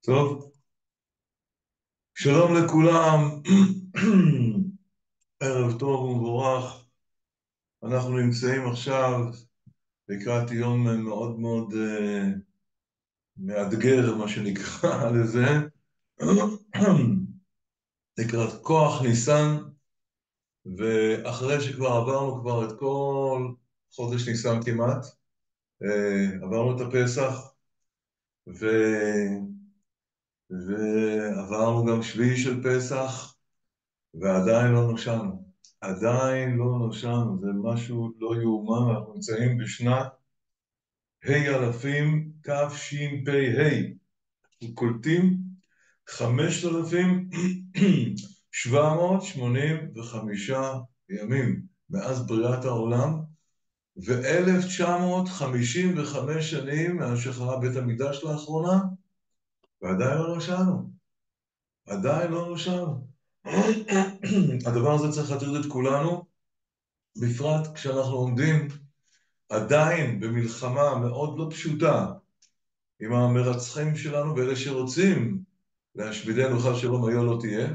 טוב, שלום לכולם, ערב טוב ומבורך. אנחנו נמצאים עכשיו לקראת יום מאוד מאוד מאתגר, מה שנקרא לזה, לקראת כוח ניסן, ואחרי שכבר עברנו כבר את כל חודש ניסן כמעט, עברנו את הפסח, ו... ועברנו גם שביעי של פסח, ועדיין לא נושענו. עדיין לא נושענו, זה משהו לא יאומן. אנחנו נמצאים בשנת ה' אלפים תשפ"ה. אנחנו קולטים 5,785 ימים מאז בריאת העולם, ו-1955 שנים מאז שחרב בית המקדש לאחרונה, ועדיין לא נושענו. עדיין לא נושענו. הדבר הזה צריך להטריד את כולנו, בפרט כשאנחנו עומדים עדיין במלחמה מאוד לא פשוטה עם המרצחים שלנו ואלה שרוצים להשמידנו, חס שלום היה לא תהיה.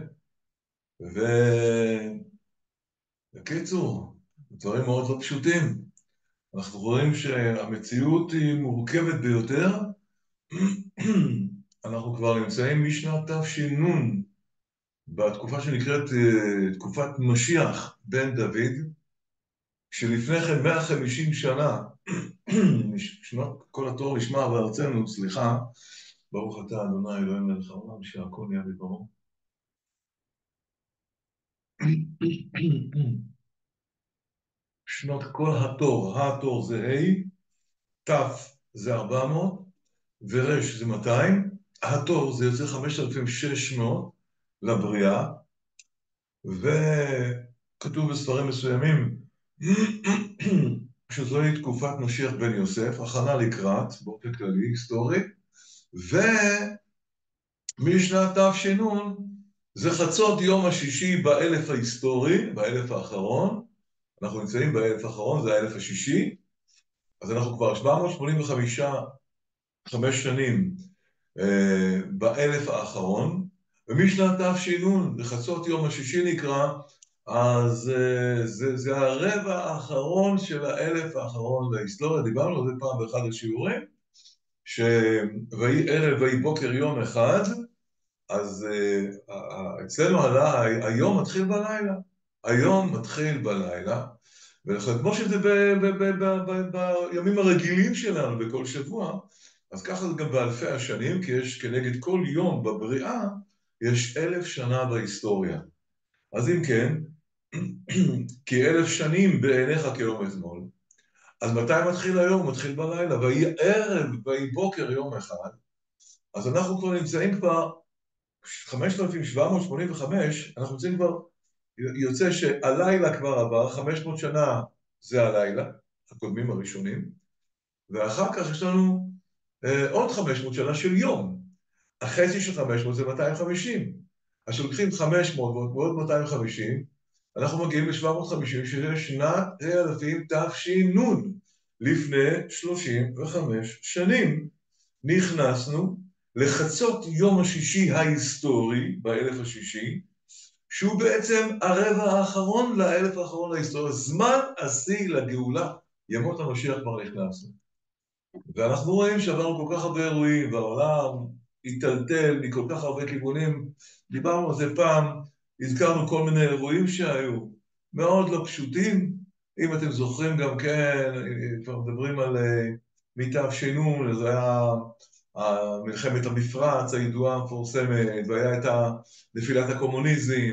ובקיצור, דברים מאוד לא פשוטים. אנחנו רואים שהמציאות היא מורכבת ביותר. אנחנו כבר נמצאים משנת תש"ן, בתקופה שנקראת תקופת משיח בן דוד, שלפני כן 150 שנה, כל התור נשמע בארצנו, סליחה, ברוך אתה אדוני אלוהים מלך העולם שהכל נהיה בדברו. שנות כל התור, התור זה ה', ת' זה 400, ורש זה 200, התור זה יוצא 5,600 לבריאה, וכתוב בספרים מסוימים שזוהי תקופת משיח בן יוסף, הכנה לקראת, באופן כללי, היסטורי, ומשנת תש"ן זה חצות יום השישי באלף ההיסטורי, באלף האחרון. אנחנו נמצאים באלף האחרון, זה האלף השישי, אז אנחנו כבר 785 שנים באלף האחרון, ומשנת תש"ן לחצות יום השישי נקרא, אז זה הרבע האחרון של האלף האחרון להיסטוריה. דיברנו על זה פעם באחד השיעורים, שוהי ערב ויהי בוקר יום אחד, אז אצלנו עלה, היום מתחיל בלילה. היום מתחיל בלילה, וכמו שזה בימים הרגילים שלנו בכל שבוע, אז ככה זה גם באלפי השנים, כי יש כנגד כל יום בבריאה, יש 1,000 שנה בהיסטוריה. אז אם כן, כי 1,000 שנים בעיניך כיום אתמול, אז מתי מתחיל היום? מתחיל בלילה, ויהי ערב ויהי בוקר יום אחד, אז אנחנו כבר נמצאים כבר 5,785, אנחנו נמצאים כבר, יוצא שהלילה כבר עבר, 500 שנה זה הלילה, הקודמים הראשונים, ואחר כך יש לנו עוד 500 שנה של יום. החצי של 500 זה 250. אז כשלוקחים 500 ועוד 250, אנחנו מגיעים ל-750, שזה שנת האלפים תש"ן. לפני 35 שנים נכנסנו לחצות יום השישי ההיסטורי, באלף השישי, שהוא בעצם הרבע האחרון לאלף האחרון להיסטוריה. זמן השיא לגאולה, ימות המשיח כבר נכנסנו. ואנחנו רואים שעברנו כל כך הרבה אירועים, והעולם התטלטל מכל כך הרבה כיוונים. דיברנו על זה פעם, הזכרנו כל מיני אירועים שהיו מאוד לא פשוטים. אם אתם זוכרים גם כן, כבר מדברים על מתש"ן, זה היה מלחמת המפרץ הידועה המפורסמת, והיה את נפילת הקומוניזם,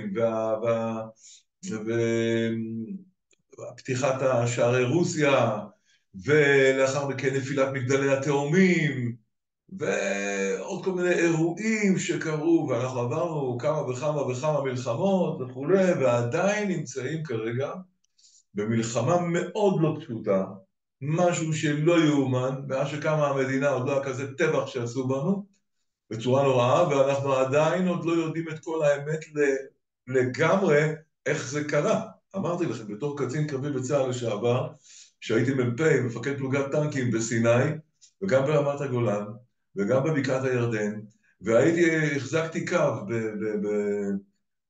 ופתיחת שערי רוסיה, ולאחר מכן נפילת מגדלי התאומים, ועוד כל מיני אירועים שקרו, ואנחנו עברנו כמה וכמה מלחמות וכולי, ועדיין נמצאים כרגע במלחמה מאוד לא פשוטה, משהו שלא יאומן, מאז שקמה המדינה עוד לא היה כזה טבח שעשו בנו, בצורה נוראה, ואנחנו עדיין עוד לא יודעים את כל האמת לגמרי איך זה קרה. אמרתי לכם, בתור קצין קרבי בצה"ל לשעבר, שהייתי מ"פ, מפקד פלוגת טנקים בסיני, וגם ברמת הגולן, וגם בבקעת הירדן, החזקתי קו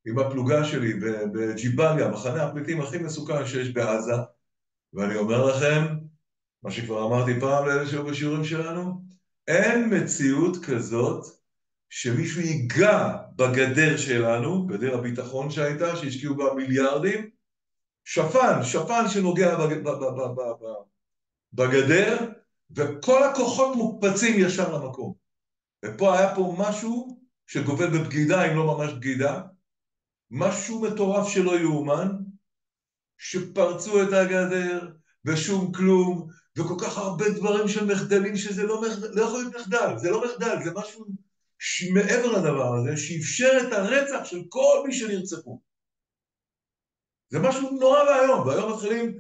עם הפלוגה שלי בג'יבליה, מחנה הפליטים הכי מסוכן שיש בעזה, ואני אומר לכם, מה שכבר אמרתי פעם לאלה שהיו בשיעורים שלנו, אין מציאות כזאת שמישהו ייגע בגדר שלנו, גדר הביטחון שהייתה, שהשקיעו בה מיליארדים, שפן שנוגע בגדר, וכל הכוחות מוקפצים ישר למקום. ופה היה פה משהו שגובל בבגידה, אם לא ממש בגידה, משהו מטורף שלא יאומן, שפרצו את הגדר, ושום כלום, וכל כך הרבה דברים של מחדלים, שזה לא יכול להיות מחדל, זה לא מחדל, זה משהו מעבר לדבר הזה, שאפשר את הרצח של כל מי שנרצחו. זה משהו נורא והיום, והיום מתחילים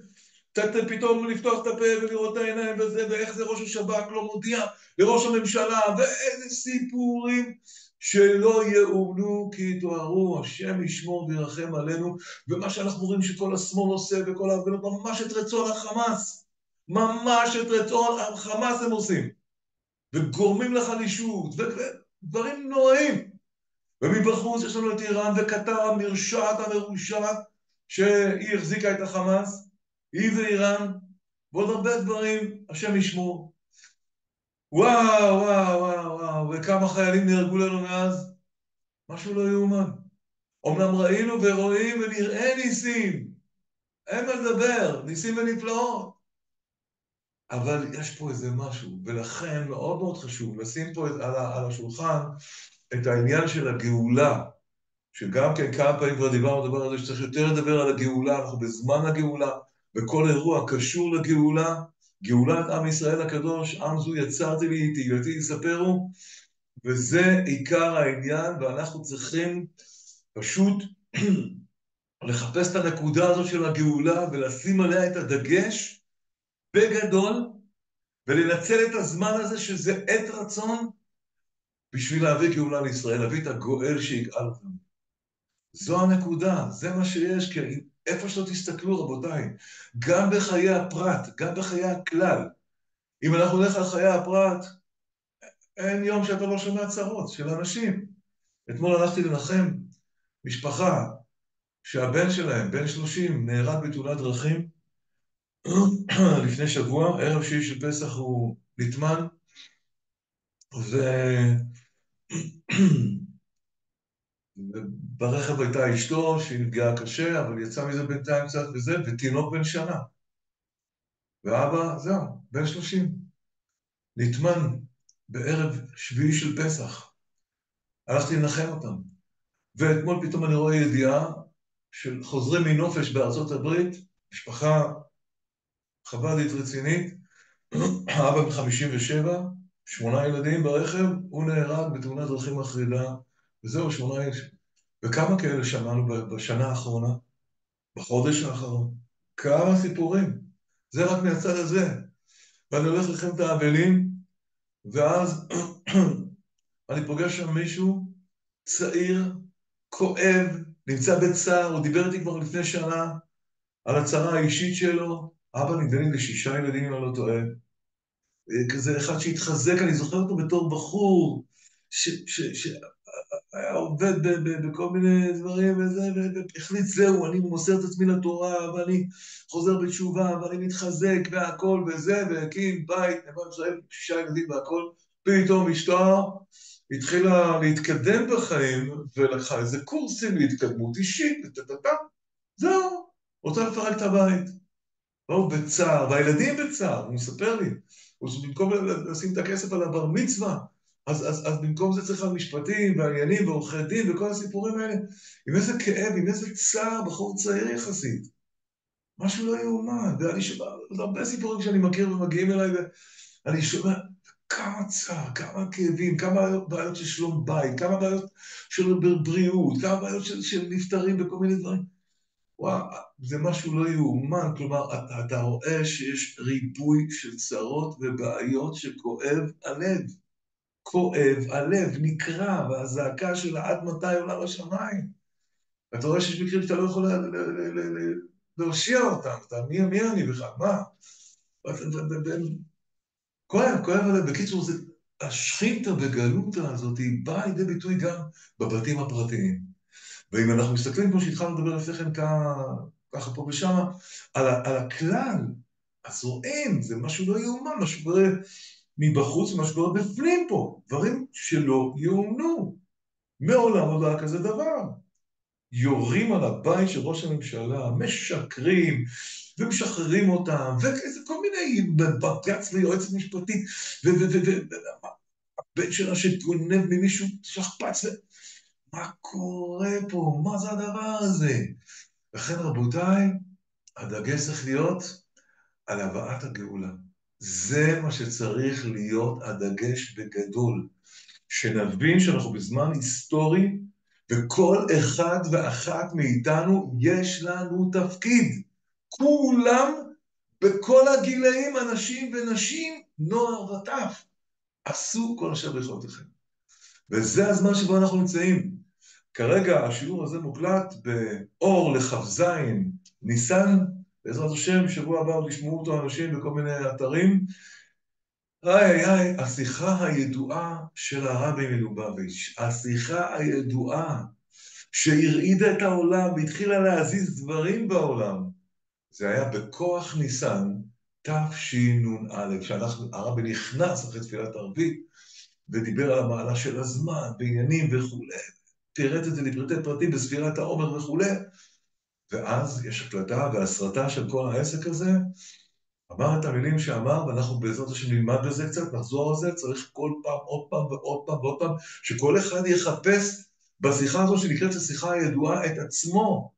פתאום לפתוח את הפה ולראות את העיניים וזה, ואיך זה ראש השב"כ לא מודיע לראש הממשלה, ואיזה סיפורים שלא יאומנו, כי יתוארו, השם ישמור וירחם עלינו, ומה שאנחנו רואים שכל השמאל עושה וכל ההפגנות, ממש את רצון החמאס, ממש את רצון החמאס הם עושים, וגורמים לחלישות, ודברים נוראים. ומבחוץ יש לנו את איראן וקטר המרשעת המרושעת, שהיא החזיקה את החמאס, היא ואיראן, ועוד הרבה דברים, השם ישמור. וואו, וואו, וואו, וואו, וכמה חיילים נהרגו לנו מאז? משהו לא יאומן. אמנם ראינו ורואים ונראה ניסים, אין מה לדבר, ניסים ונפלאות. אבל יש פה איזה משהו, ולכן מאוד מאוד חשוב לשים פה על השולחן את העניין של הגאולה, שגם כן כמה פעמים כבר דיברנו על זה שצריך יותר לדבר על הגאולה, אנחנו בזמן הגאולה, וכל אירוע קשור לגאולה, גאולת עם ישראל הקדוש, עם זו יצרתי לי, תהילתי יספרו, וזה עיקר העניין, ואנחנו צריכים פשוט לחפש את הנקודה הזאת של הגאולה, ולשים עליה את הדגש בגדול, ולנצל את הזמן הזה שזה עת רצון, בשביל להביא גאולה לישראל, להביא את הגואל שיגאל אותנו. זו הנקודה, זה מה שיש, כי איפה שלא תסתכלו רבותיי, גם בחיי הפרט, גם בחיי הכלל. אם אנחנו נלך על חיי הפרט, אין יום שאתה לא שומע צרות של אנשים. אתמול הלכתי לנחם משפחה שהבן שלהם, בן 30, נהרג בתאונת דרכים, לפני שבוע, ערב שישי של פסח הוא נטמן, וברכב הייתה אשתו שהיא נפגעה קשה, אבל יצא מזה בינתיים קצת וזה, ותינוק בן שנה. ואבא, זהו, בן 30. נטמן בערב שביעי של פסח. הלכתי לנחם אותם. ואתמול פתאום אני רואה ידיעה של חוזרים מנופש בארצות הברית, משפחה חב"דית רצינית, אבא ב-57, 8 ילדים ברכב, הוא נהרג בתאונת דרכים מחרידה, וזהו 8 ילדים. וכמה כאלה שמענו בשנה האחרונה, בחודש האחרון? כמה סיפורים. זה רק מהצד הזה. ואני הולך לכם את האבלים, ואז אני פוגש שם מישהו צעיר, כואב, נמצא בצער, הוא דיבר איתי כבר לפני שנה על הצרה האישית שלו, אבא נדמה לי ל6 ילדים אם אני לא טועה, כזה אחד שהתחזק, אני זוכר אותו בתור בחור, שהיה עובד בכל מיני דברים וזה, והחליט זהו, אני מוסר את עצמי לתורה, ואני חוזר בתשובה, ואני מתחזק והכל וזה, והקים בית, נבוא ישראל, 6 ילדים והכל, פתאום אשתו התחילה להתקדם בחיים, ולקחה איזה קורסים להתקדמות אישית, זהו, רוצה לפרק את הבית. הוא בצער, והילדים בצער, הוא מספר לי, במקום לשים את הכסף על הבר מצווה, אז במקום זה צריך על משפטים ועניינים ועורכי דין וכל הסיפורים האלה, עם איזה כאב, עם איזה צער, בחור צעיר יחסית. משהו לא יאומן, ואני שומע, זה הרבה סיפורים שאני מכיר ומגיעים אליי, ואני שומע כמה צער, כמה כאבים, כמה בעיות של שלום בית, כמה בעיות של בריאות, כמה בעיות של נפטרים בכל מיני דברים. וואו, זה משהו לא יאומן, כלומר, אתה רואה שיש ריבוי של צרות ובעיות שכואב הלב. כואב הלב, נקרע, והזעקה של עד מתי עולה לשמיים. אתה רואה שיש מקרים שאתה לא יכול להושיע אותם, מי אני בכלל, מה? כואב, אבל בקיצור, השכינתה בגלותה הזאת היא באה לידי ביטוי גם בבתים הפרטיים. ואם אנחנו מסתכלים כמו שהתחלנו לדבר לפני כן ככה פה ושם, על הכלל, אז רואים, זה משהו לא יאומן, משהו קורה מבחוץ ומשהו קורה בפנים פה, דברים שלא יאומנו. מעולם עוד לא היה כזה דבר. יורים על הבית של ראש הממשלה, משקרים ומשחררים אותם, ואיזה כל מיני בג"ץ ליועצת משפטית, והבן שלה שגונב ממישהו שכפ"ץ, מה קורה פה? מה זה הדבר הזה? לכן רבותיי, הדגש צריך להיות על הבאת הגאולה. זה מה שצריך להיות הדגש בגדול. שנבין שאנחנו בזמן היסטורי, וכל אחד ואחת מאיתנו יש לנו תפקיד. כולם, בכל הגילאים, אנשים ונשים, נוער וטף, עשו כל אשר ביכולתכם. וזה הזמן שבו אנחנו נמצאים. כרגע השיעור הזה מוקלט באור לכ"ז ניסן, בעזרת השם, שבוע הבא עוד ישמעו אותו אנשים בכל מיני אתרים. השיחה הידועה של הרבי מלובביץ', השיחה הידועה שהרעידה את העולם והתחילה להזיז דברים בעולם, זה היה בכוח ניסן תשנ"א, כשהרבי נכנס אחרי תפילת ערבית ודיבר על המעלה של הזמן, בעניינים וכו', פירט את זה לפרטי פרטים בספירת העומר וכו', ואז יש הקלטה והסרטה של כל העסק הזה, אמר את המילים שאמר, ואנחנו בעזרת השם נלמד בזה קצת, נחזור על זה, צריך כל פעם, עוד פעם ועוד פעם ועוד פעם, שכל אחד יחפש בשיחה הזו שנקראת השיחה הידועה את עצמו,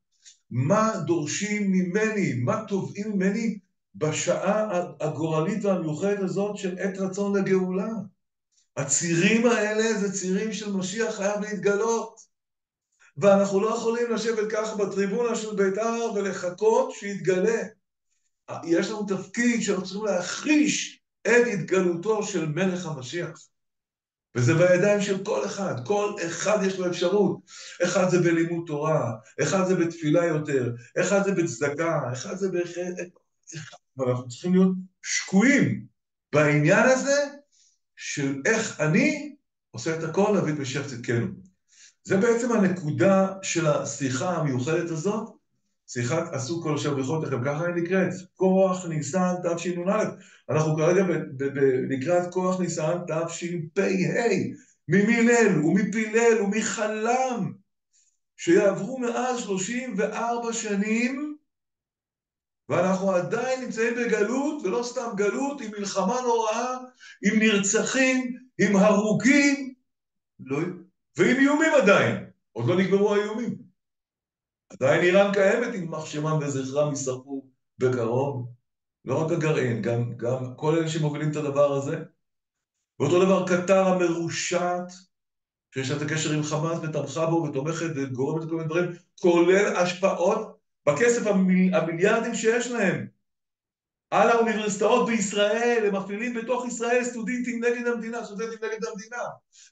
מה דורשים ממני, מה תובעים ממני בשעה הגורלית והמיוחדת הזאת של עת רצון לגאולה. הצירים האלה זה צירים של משיח חייב להתגלות, ואנחנו לא יכולים לשבת ככה בטריבונה של בית"ר ולחכות שיתגלה. יש לנו תפקיד שאנחנו צריכים להחיש את התגלותו של מלך המשיח. וזה בידיים של כל אחד. כל אחד יש לו אפשרות. אחד זה בלימוד תורה, אחד זה בתפילה יותר, אחד זה בצדקה, אחד זה ואנחנו צריכים להיות שקועים בעניין הזה של איך אני עושה את הכל להביא את משיח צדקנו. זה בעצם הנקודה של השיחה המיוחדת הזאת, שיחת עשו כל אשר ביכולתכם, ככה היא נקראת, כוח ניסן תשנ"א. אנחנו כרגע לקראת כוח ניסן תשפ"ה, ממי ליל ומי פילל ומי חלם, שיעברו מאז 34 שנים, ואנחנו עדיין נמצאים בגלות, ולא סתם גלות, עם מלחמה נוראה, עם נרצחים, עם הרוגים, ועם איומים עדיין, עוד לא נגמרו האיומים. עדיין איראן קיימת עם מחשמם וזכרם יישרפו בקרוב. לא רק הגרעין, גם כל אלה שמובילים את הדבר הזה. ואותו דבר קטר המרושעת, שיש לה את הקשר עם חמאס ותמכה בו ותומכת וגורמת כל מיני דברים, כולל השפעות בכסף המיליארדים שיש להם. על האוניברסיטאות בישראל, הם מפעילים בתוך ישראל סטודנטים נגד המדינה.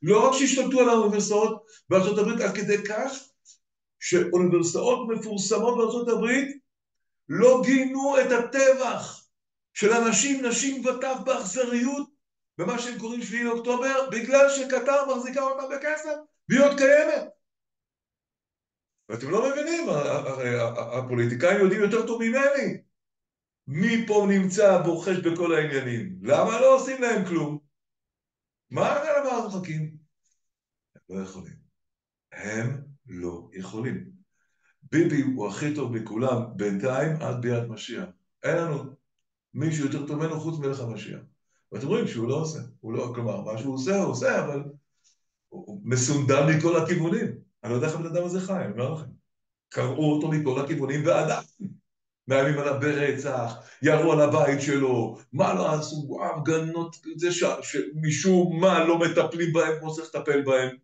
לא רק שהשתלטו על האוניברסיטאות בארצות הברית, עד כדי כך, שאוניברסיטאות מפורסמות בארצות הברית לא גינו את הטבח של אנשים, נשים וטף באכזריות במה שהם קוראים 7 לאוקטובר, בגלל שקטר מחזיקה אותם בכסף והיא עוד קיימת. ואתם לא מבינים, הפוליטיקאים יודעים יותר טוב ממני מי פה נמצא בוחש בכל העניינים. למה לא עושים להם כלום? מה אנחנו מחכים? הם לא יכולים. הם לא יכולים. ביבי הוא הכי טוב מכולם, בינתיים עד ביאת משיח. אין לנו מישהו יותר טוב ממנו חוץ מלך המשיח. ואתם רואים שהוא לא עושה. כלומר, מה שהוא עושה, הוא עושה, אבל הוא מסונדל מכל הכיוונים. אני לא יודע איך הבן אדם הזה חי, אני אומר לכם. קראו אותו מכל הכיוונים ועדיין. מאיימים עליו ברצח, ירו על הבית שלו, מה לא עשו, הפגנות, זה שמשום מה לא מטפלים בהם כמו צריך לטפל בהם.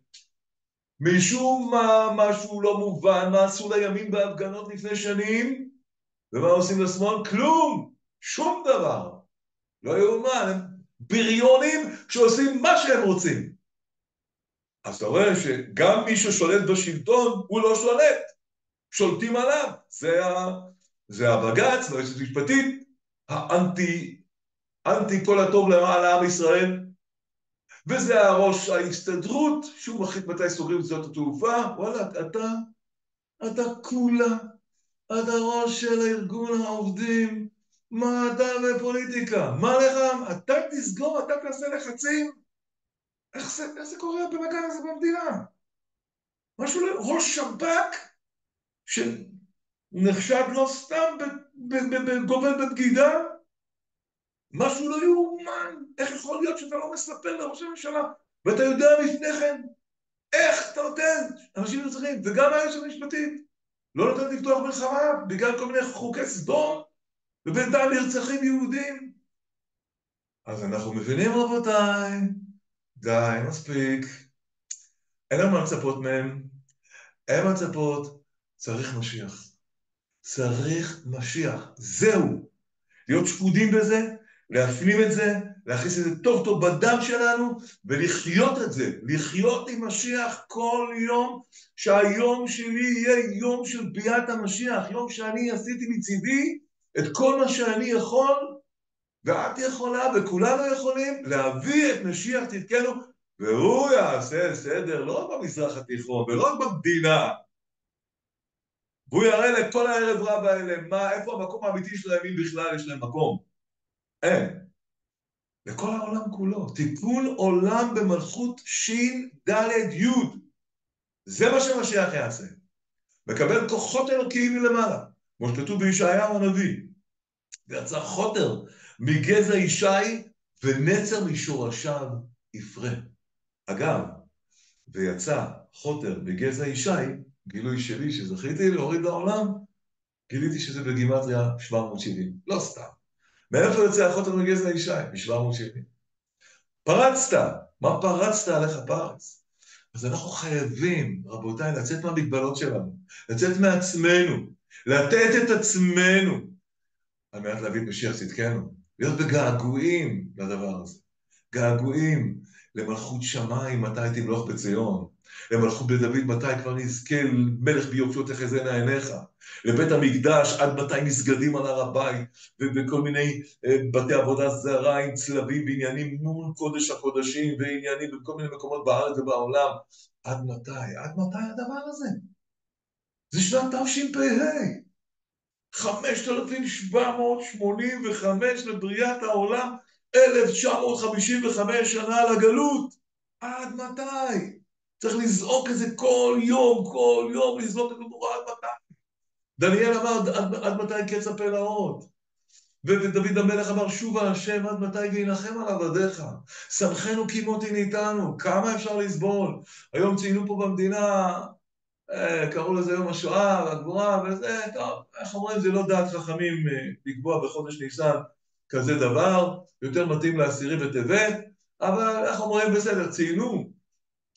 משום מה, משהו לא מובן, מה עשו לימין בהפגנות לפני שנים, ומה עושים לשמאל? כלום, שום דבר. לא יאומן, הם בריונים שעושים מה שהם רוצים. אז אתה רואה שגם מי ששולט בשלטון, הוא לא שולט. שולטים עליו. זה הבג"ץ, והיועצת המשפטית, אנטי כל הטוב למען העם ישראל, וזה הראש ההסתדרות, שהוא מחליט מתי סוגרים את שדות התעופה, וואלה, אתה כולה, אתה ראש של ארגון העובדים, מה אתה בפוליטיקה? מה לך? אתה תסגור, אתה תעשה לחצים? איך זה קורה במגע הזה במדינה? משהו ראש שב"כ שנחשד לא סתם גובל בבגידה? משהו לא יאומן. איך יכול להיות שאתה לא מספר לראש הממשלה ואתה יודע לפני כן איך אתה נותן אנשים נרצחים, וגם היועצת המשפטית לא נותן לפתוח מלחמה בגלל כל מיני חוקי סדום ובינתיים נרצחים יהודים? אז אנחנו מבינים רבותיי, די, מספיק, אין לנו מה לצפות מהם, אין מה לצפות, צריך משיח. צריך משיח, זהו. להיות שקודים בזה, להפנים את זה, להכניס את זה טוב טוב בדם שלנו, ולחיות את זה, לחיות עם משיח כל יום, שהיום שלי יהיה יום של ביאת המשיח, יום שאני עשיתי מצידי את כל מה שאני יכול, ואת יכולה, וכולנו יכולים להביא את משיח צדקנו, והוא יעשה סדר לא רק במזרח התיכון, ולא רק במדינה, והוא יראה לכל הערב רב האלה, איפה המקום האמיתי שלהם, אם בכלל יש להם מקום. אין. לכל העולם כולו. תיקון עולם במלכות שין ד' י'. זה מה שמשיח יעשה. מקבל כוחות אלוקיים מלמעלה. כמו שכתוב בישעיהו הנביא. ויצא חוטר מגזע ישי ונצר משורשיו יפרה. אגב, ויצא חוטר מגזע ישי, גילוי שלי שזכיתי להוריד לעולם, גיליתי שזה בגימטריה 770. לא סתם. מאיפה יוצא החוטר מגזע ישי? מ-770. פרצת. מה פרצת עליך פרץ? אז אנחנו חייבים, רבותיי, לצאת מהמגבלות שלנו, לצאת מעצמנו, לתת את עצמנו, על מנת להביא את משיח צדקנו, להיות בגעגועים לדבר הזה. געגועים למלכות שמיים, מתי תמלוך בציון, למלכות בדוד, מתי כבר נזכה מלך ביופיות תחזינה עיניך, לבית המקדש, עד מתי מסגדים על הר הבית, ובכל מיני בתי עבודה זרה עם צלבים ועניינים מול קודש הקודשים, ועניינים בכל מיני מקומות בארץ ובעולם. עד מתי? עד מתי הדבר הזה? זה שנת תשפ"ה. 5785 לבריאת העולם, 1955 שנה לגלות. עד מתי? צריך לזעוק את זה כל יום, לזעוק את זה עד מתי? דניאל אמר, עד מתי קץ הפלאות? ודוד המלך אמר, שובה השם עד מתי וינחם על עבדיך? שמחנו כי מותי ניתנו. כמה אפשר לסבול? היום ציינו פה במדינה, קראו לזה יום השואה והגבורה, וזה, טוב, איך אומרים, זה לא דעת חכמים לקבוע בחודש ניסן כזה דבר, יותר מתאים לעשירי בטבת, אבל איך אומרים, בסדר, ציינו.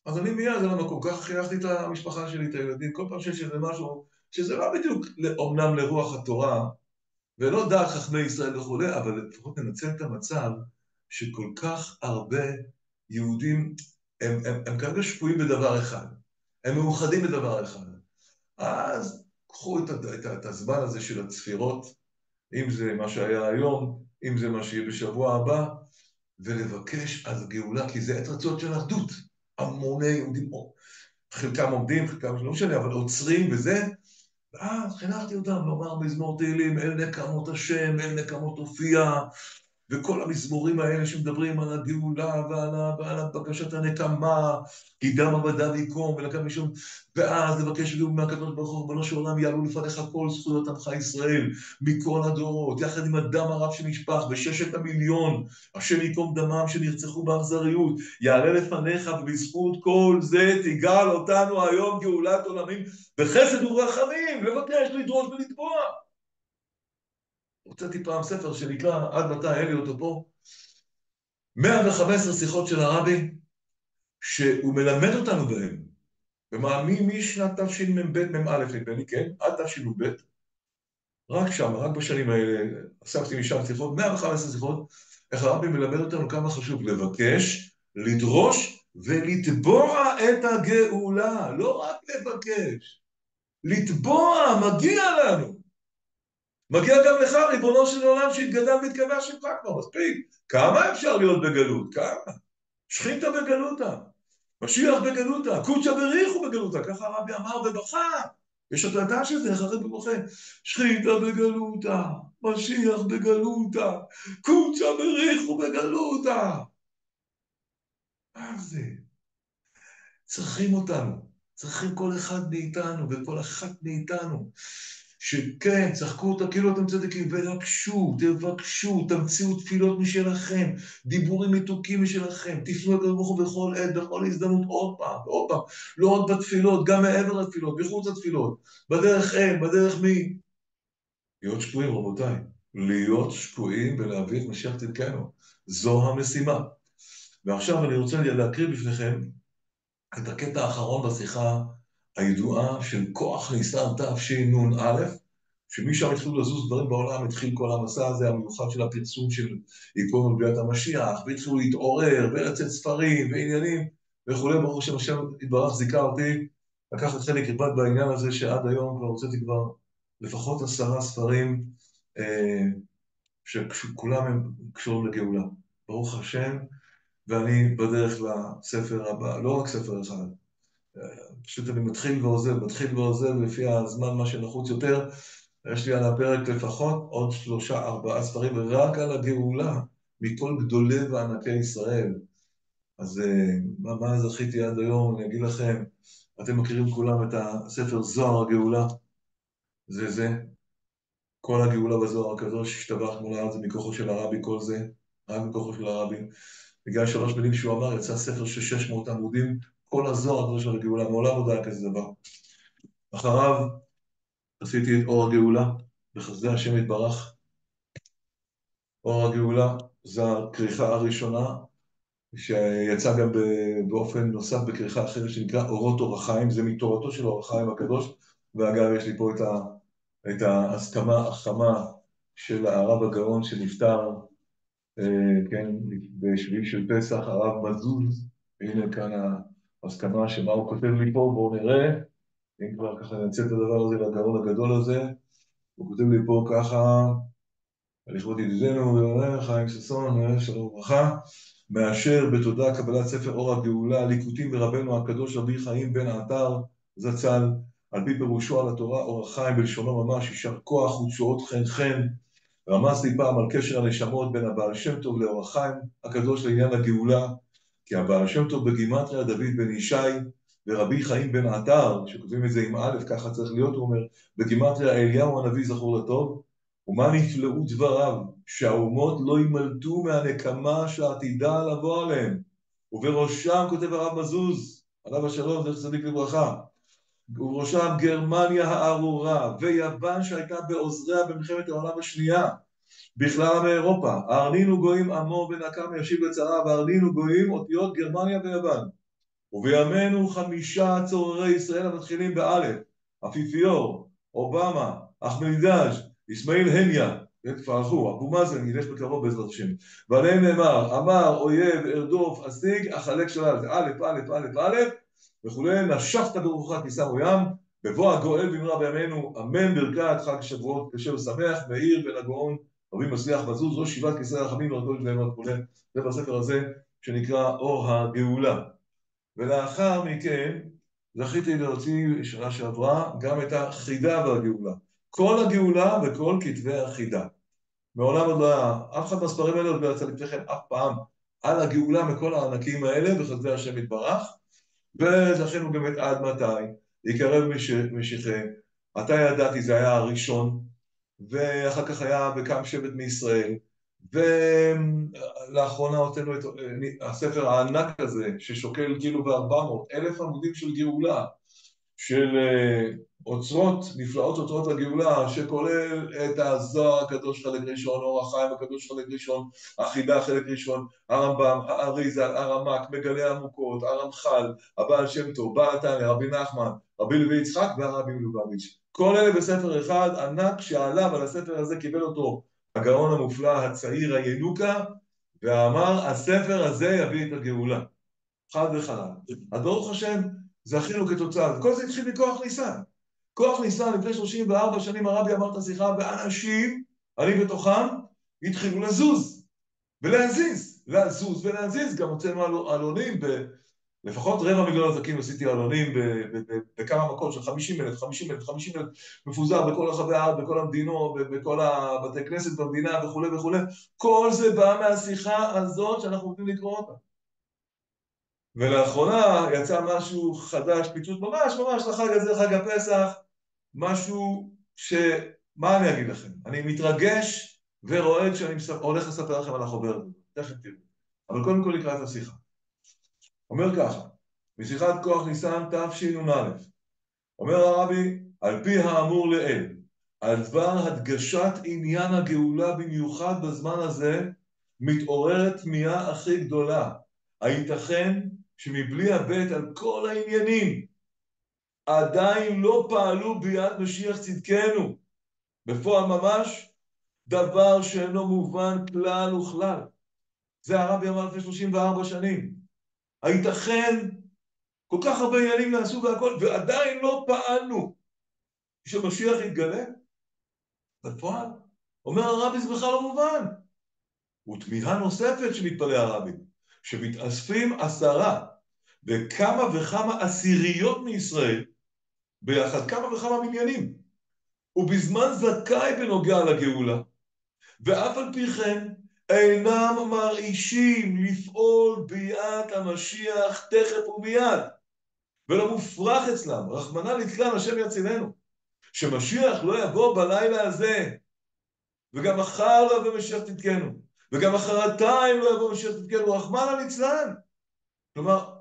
אז אני מיד, זה למה כל כך חייכתי את המשפחה שלי, את הילדים, כל פעם שיש איזה משהו, שזה לא בדיוק אומנם לרוח התורה, ולא דעת חכמי ישראל וכו', אבל לפחות ננצל את המצב שכל כך הרבה יהודים, הם כרגע שפויים בדבר אחד, הם מאוחדים בדבר אחד. אז קחו את הזמן הזה של הצפירות, אם זה מה שהיה היום, אם זה מה שיהיה בשבוע הבא, ולבקש על גאולה, כי זה עת רצון של אחדות. המוני יהודים, חלקם עומדים, חלקם לא משנה, אבל עוצרים וזה, ואז חינכתי אותם לומר מזמור תהילים, אל נקמות השם, אל נקמות הופיע, וכל המזמורים האלה שמדברים על הגאולה ועל בקשת הנקמה, כי דם עבדיו יקום ולקם משום, ואז לבקש גאולה מהקדוש ברוך הוא, ריבונו של עולם, יעלו לפניך כל זכויות עמך ישראל, מכל הדורות, יחד עם הדם הרב שנשפך, ו6 מיליון, השם יקום דמם שנרצחו באכזריות, יעלה לפניך, ובזכות כל זה תגאל אותנו היום גאולת עולמים, בחסד וברחמים, לבקש, לדרוש ולתבוע. הוצאתי פעם ספר שנקרא, עד מתי, אין לי אותו פה, 115 שיחות של הרבי, שהוא מלמד אותנו בהם, ומאמין משנת תשמ"ב, מ"א נדמה לי, כן, עד תשנ"ב, רק שם, רק בשנים האלה, אספתי משם שיחות, 115 שיחות, איך הרבי מלמד אותנו כמה חשוב לבקש, לדרוש ולתבוע את הגאולה, לא רק לבקש, לתבוע, מגיע לנו. מגיע גם לך, ריבונו של עולם, שהתגדל והתקבע שמך כבר, מספיק. כמה אפשר להיות בגלות? כמה? שכינתא בגלותא, משיח בגלותא, קודשא בריחו בגלותא, ככה הרבי אמר ובכה. יש הקלטה של זה, אחרי בבוכה. שכינתא בגלותא, משיח בגלותא, קודשא בריחו בגלותא. מה זה? צריכים אותנו, צריכים כל אחד מאיתנו וכל אחת מאיתנו. שכן, צחקו אותה כאילו אתם צדיקים, ולבקשו, תבקשו, תמציאו תפילות משלכם, דיבורים מתוקים משלכם, תפנו לקדוש ברוך הוא בכל עת, בכל הזדמנות, עוד פעם, ועוד פעם, לא רק בתפילות, גם מעבר לתפילות, מחוץ לתפילות, בדרך אין, בדרך מי? להיות שקועים, רבותיי, להיות שקועים ולהביא את משיח צדקנו, זו המשימה. ועכשיו אני רוצה להקריא בפניכם את הקטע האחרון בשיחה הידועה של כוח ניסן תשנ"א, שמשם התחילו לזוז דברים בעולם, התחיל כל המסע הזה המיוחד של הפרסום של עקרון ביאת המשיח, והתחילו להתעורר ולצאת ספרים ועניינים וכולי. ברוך השם יתברך זיכה אותי לקחת חלק נכבד בעניין הזה, שעד היום כבר הוצאתי כבר לפחות 10 ספרים שכולם הם קשורים לגאולה. ברוך השם, ואני בדרך לספר הבא, לא רק ספר אחד, פשוט אני מתחיל ועוזב לפי הזמן מה שנחוץ יותר. יש לי על הפרק לפחות עוד 3-4 ספרים רק על הגאולה מכל גדולי וענקי ישראל. אז מה זכיתי עד היום? אני אגיד לכם, אתם מכירים כולם את הספר זוהר הגאולה, זה כל הגאולה בזוהר הקדוש, השתבח מולה, זה מכוחו של הרבי, כל זה רק מכוחו של הרבי. בגלל 3 מילים שהוא אמר, יצא ספר של 600 עמודים, כל הזוהר הקדוש של הגאולה, מעולם עוד היה כזה דבר. אחריו עשיתי את אור הגאולה, בחסדי השם יתברך. אור הגאולה זה הכריכה הראשונה, שיצא גם באופן נוסף בכריכה אחרת שנקרא אורות אור החיים, זה מתורתו של אור החיים הקדוש. ואגב, יש לי פה את ההסכמה החמה של הרב הגאון שנפטר, כן, בשביעי של פסח, הרב מזוז. הנה כאן ההסכמה שמה הוא כותב לי פה, בואו נראה. אם כבר ככה נצא את הדבר הזה לגאון הגדול הזה, הוא כותב לי פה ככה, לכבוד ידידנו, חיים ששון, שלום וברכה, מאשר בתודה קבלת ספר אור הגאולה, ליקוטים ברבנו הקדוש רבי חיים בן עטר זצ"ל, על פי פירושו על התורה אור החיים בלשונו ממש, יישר כוח ותשועות חן חן. רמזתי פעם על קשר הנשמות בין הבעל שם טוב לאור החיים הקדוש לעניין הגאולה, כי הבעל שם טוב בגימטריה דוד בן ישי ורבי חיים בן עטר, שכותבים את זה עם א', ככה צריך להיות, הוא אומר, בגימטריה אליהו הנביא זכור לטוב. ומה נפלאו דבריו, שהאומות לא ימלטו מהנקמה שעתידה לבוא עליהם. ובראשם, כותב הרב מזוז, עליו השלום, זכר צדיק לברכה, ובראשם גרמניה הארורה ויוון שהייתה בעוזריה במלחמת העולם השנייה, בכלל מאירופה, ארנינו גויים עמו ונקם ישיב לצרה, וארנינו גויים אותיות גרמניה ויוון. ובימינו 5 צוררי ישראל המתחילים באלף, אפיפיור, אובמה, אחמדינג'אד, אסמאעיל הניה, תפרחו, אבו מאזן ילך בקרוב בעזרת השם. ועליהם נאמר, אמר אויב ארדוף אשיג אחלק שלל, זה א' א' א' א' וכולי, נשכת ברוחך כי שמו ים, בבוא הגואל במהרה בימינו, אמן. ברכת חג שבועות כשר ושמח, מאיר בן הגאון רבי מצליח מזוז, ראש ישיבת כיסא רחמים ורקוד שלהם וכולי. זה בספר הזה שנקרא אור הגאולה. ולאחר מכן זכיתי להוציא שנה שעברה גם את החידה והגאולה. כל הגאולה וכל כתבי החידה. מעולם עוד לא היה, אף אחד מהספרים האלה עוד לא יצא לפניכם אף פעם על הגאולה מכל הענקים האלה, בחסדי השם יתברך. וזכינו באמת עד מתי, יקרב משיחי. עתה ידעתי, זה היה הראשון, ואחר כך היה בקם שבט מישראל. ולאחרונה הוצאנו את הספר הענק הזה, ששוקל קילו ו400, 1,000 עמודים של גאולה, של אוצרות, נפלאות אוצרות הגאולה, שכולל את הזוהר הקדוש חלק ראשון, אור החיים הקדוש חלק ראשון, החידה חלק ראשון, הרמב"ם, האריז"ל, הרמ"ק, מגלה עמוקות, הרמח"ל, הבעל שם טוב, בעל תניא, רבי נחמן, רבי לוי יצחק והרבי מלובביץ'. כל אלה בספר אחד ענק, שעליו על הספר הזה קיבל אותו הגאון המופלא הצעיר הינוקה, ואמר הספר הזה יביא את הגאולה. חד וחלק. אז ברוך השם זכינו כתוצאה, כל זה התחיל מכוח ניסן. כוח ניסן לפני 34 שנים הרבי אמר את השיחה, ואנשים, אני בתוכם, התחילו לזוז ולהזיז, לזוז ולהזיז. גם הוצאנו עלונים, לפחות 250,000 עסקים עשיתי עלונים בכמה מקום של 50,000, 50,000, 50,000, מפוזר בכל רחבי הארץ, בכל המדינות, בכל הבתי כנסת במדינה וכו' וכו'. כל זה בא מהשיחה הזאת שאנחנו רוצים לקרוא אותה. ולאחרונה יצא משהו חדש, פיצוץ ממש ממש לחג הזה, חג הפסח, משהו מה אני אגיד לכם? אני מתרגש ורועד שאני הולך לספר לכם על החוברת הזאת. תכף תראו. אבל קודם כל נקרא את השיחה. אומר ככה, משיחת כוח ניסן תשנ"א, אומר הרבי, על פי האמור לעיל, על דבר הדגשת עניין הגאולה במיוחד בזמן הזה, מתעוררת תמיהה הכי גדולה. הייתכן שמבלי הבט על כל העניינים, עדיין לא פעלו ביד משיח צדקנו, בפועל ממש דבר שאינו מובן כלל וכלל. זה הרבי אמר לפני 34 שנים. הייתכן כל כך הרבה עניינים נעשו והכל, ועדיין לא פעלנו שמשיח יתגלה? בפועל, אומר הרבי, זה בכלל לא מובן. ותמיהה נוספת שמתפלא הרבי, שמתאספים 10 וכמה וכמה עשיריות מישראל, ביחד כמה וכמה מניינים, ובזמן זכאי בנוגע לגאולה, ואף על פי כן אינם מרעישים לפעול ביאת המשיח תכף ומיד, ולא מופרך אצלם, רחמנא ליצלן, השם יצילנו, שמשיח לא יבוא בלילה הזה, וגם מחר לא יבוא משיח צדקנו, וגם מחרתיים לא יבוא משיח צדקנו, רחמנא ליצלן. כלומר,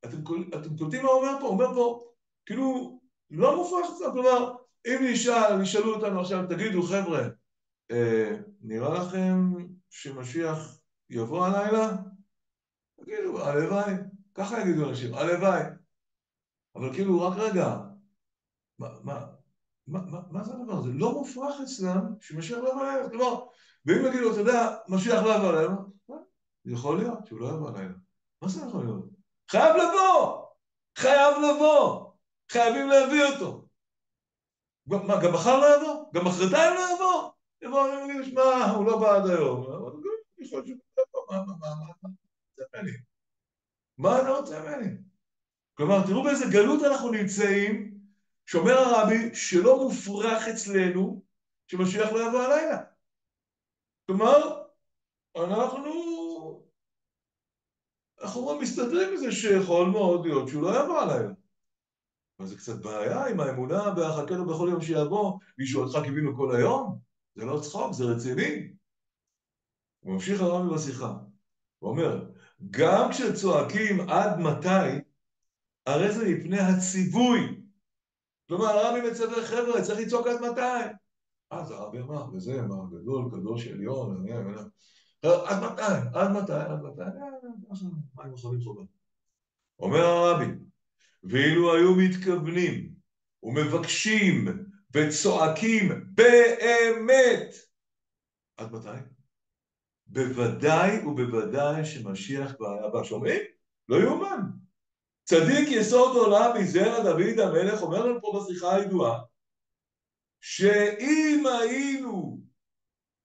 אתם קולטים מה הוא אומר פה? הוא אומר פה, כאילו, לא מופרך אצלם. כלומר, אם ישאלו אותנו עכשיו, תגידו חבר'ה, נראה לכם שמשיח יבוא הלילה? תגידו, הלוואי, ככה יגידו אנשים, הלוואי. אבל כאילו, רק רגע, מה זה הדבר הזה? לא מופרך אצלם שמשיח לא יבוא הלילה. כלומר, ואם יגידו, אתה יודע, משיח לא יבוא הלילה, יכול להיות שהוא לא יבוא הלילה. מה זה יכול להיות? חייב לבוא! חייב לבוא! חייבים להביא אותו. מה, גם מחר לא יבוא? גם מחרתיים לא יבוא? יבוא, אני מבין, שמע, הוא לא בא עד היום. יכול להיות שהוא לא יבוא, מה אתה רוצה ממני? כלומר, תראו באיזה גלות אנחנו נמצאים, שאומר הרבי שלא מופרך אצלנו שמשיח לא יבוא הלילה. כלומר, אנחנו מסתדרים מזה שיכול מאוד להיות שהוא לא יבוא הלילה. אבל זה קצת בעיה עם האמונה בהחכנו בכל יום שיבוא, וישועתך קיווינו כל היום. זה לא צחוק, זה רציני. הוא ממשיך הרבי בשיחה. הוא אומר, גם כשצועקים עד מתי, הרי זה מפני הציווי. כלומר, הרבי מצווה, חבר'ה, צריך לצעוק עד מתי? אז הרבי אמר, וזה מה גדול, קדוש עליון, עד מתי? עד מתי? עד מתי? מה הם יכולים חובה? אומר הרבי, ואילו היו מתכוונים ומבקשים וצועקים באמת, עד מתי? בוודאי ובוודאי שמשיח כבר היה בא. שומעים? לא יאומן. צדיק יסוד עולם מזרע דוד המלך אומר לנו פה בשיחה הידועה, שאם היינו